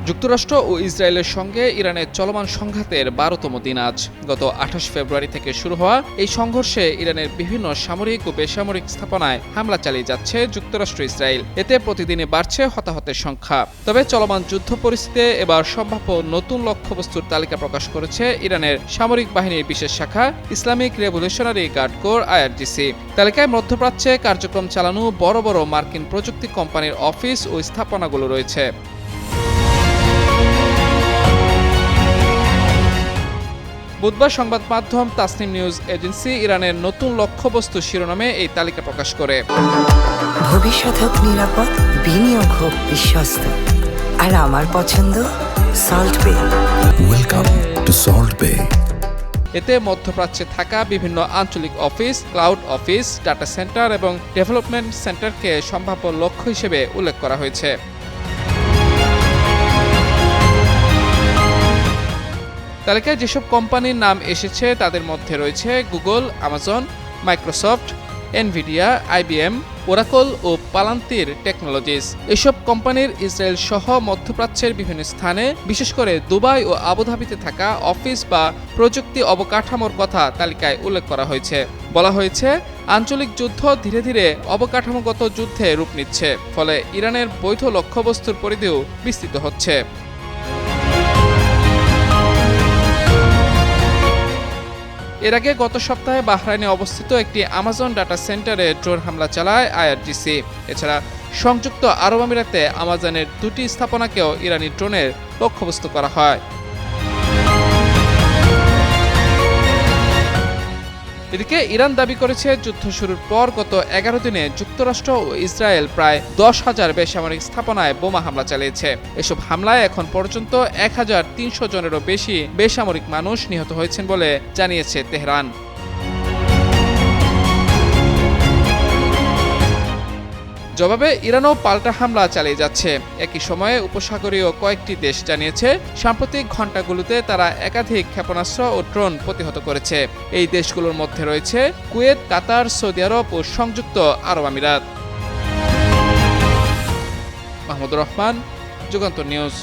যুক্তরাষ্ট্র ও ইসরায়েলের সঙ্গে ইরানের চলমান সংঘাতের ১২তম দিন আজ। গত ২৮ ফেব্রুয়ারি থেকে শুরু হওয়া এই সংঘর্ষে ইরানের বিভিন্ন সামরিক ও বেসামরিক স্থাপনায় হামলা চালিয়ে যাচ্ছে যুক্তরাষ্ট্র ইসরায়েল। এতে প্রতিদিনই বাড়ছে হতাহতের সংখ্যা। তবে চলমান যুদ্ধ পরিস্থিতিতে এবার সম্ভাব্য নতুন লক্ষ্যবস্তুর তালিকা প্রকাশ করেছে ইরানের সামরিক বাহিনীর বিশেষ শাখা Islamic Revolutionary Guard Corps IRGC। তালিকায় মধ্যপ্রাচ্যে কার্যক্রম চালানো বড় বড় মার্কিন প্রযুক্তি কোম্পানির অফিস ও স্থাপনাগুলো রয়েছে। বুধবার সংবাদ মাধ্যম তাসনিম নিউজ এজেন্সি ইরানের নতুন লক্ষ্যবস্তু শিরোনামে এই তালিকা প্রকাশ করে। ভবিষ্যৎ হোক নিরাপদ, বিনিয়োগ হোক বিশ্বস্ত, আর আমার পছন্দ সল্ট বে। ওয়েলকাম টু সল্ট বে। এতে মধ্যপ্রাচ্যে থাকা বিভিন্ন আঞ্চলিক office, cloud office, data centre এবং ডেভেলপমেন্ট সেন্টারকে সম্ভাব্য লক্ষ্য হিসেবে উল্লেখ করা হয়েছে। তালিকায় যেসব কোম্পানির নাম এসেছে তাদের মধ্যে রয়েছে Google, Amazon, Microsoft, Nvidia, IBM, Oracle ও পালান্তির টেকনোলজিস। এসব কোম্পানির ইসরায়েল সহ মধ্যপ্রাচ্যের বিভিন্ন স্থানে, বিশেষ করে দুবাই ও আবুধাবিতে থাকা অফিস বা প্রযুক্তি অবকাঠামোর কথা তালিকায় উল্লেখ করা হয়েছে। বলা হয়েছে, আঞ্চলিক যুদ্ধ ধীরে ধীরে অবকাঠামোগত যুদ্ধে রূপ নিচ্ছে, ফলে ইরানের বৈধ লক্ষ্যবস্তুর পরিধিও বিস্তৃত হচ্ছে। এর আগে গত সপ্তাহে বাহরাইনে অবস্থিত একটি আমাজন ডাটা সেন্টারে ড্রোন হামলা চালায় IRGC। এছাড়া সংযুক্ত আরব আমিরাতে আমাজনের 2টি স্থাপনাকেও ইরানি ড্রোনের লক্ষ্যবস্তু করা হয়। এদিকে ইরান দাবি করেছে, যুদ্ধ শুরুর পর গত 11 দিনে যুক্তরাষ্ট্র ও ইসরায়েল প্রায় 10,000 বেসামরিক স্থাপনায় বোমা হামলা চালিয়েছে। এসব হামলায় এখন পর্যন্ত 1,300 জনেরও বেশি বেসামরিক মানুষ নিহত হয়েছেন বলে জানিয়েছে তেহরান। জবাবে ইরানও পাল্টা হামলা চালিয়ে যাচ্ছে। একই সময়ে উপসাগরীয় কয়েকটি দেশ জানিয়েছে, সাম্প্রতিক ঘণ্টাগুলোতে তারা একাধিক ক্ষেপণাস্ত্র ও ড্রোন প্রতিহত করেছে। এই দেশগুলোর মধ্যে রয়েছে কুয়েত, কাতার, সৌদি আরব ও সংযুক্ত আরব আমিরাত। মাহমুদুর রহমান, যুগান্তর নিউজ।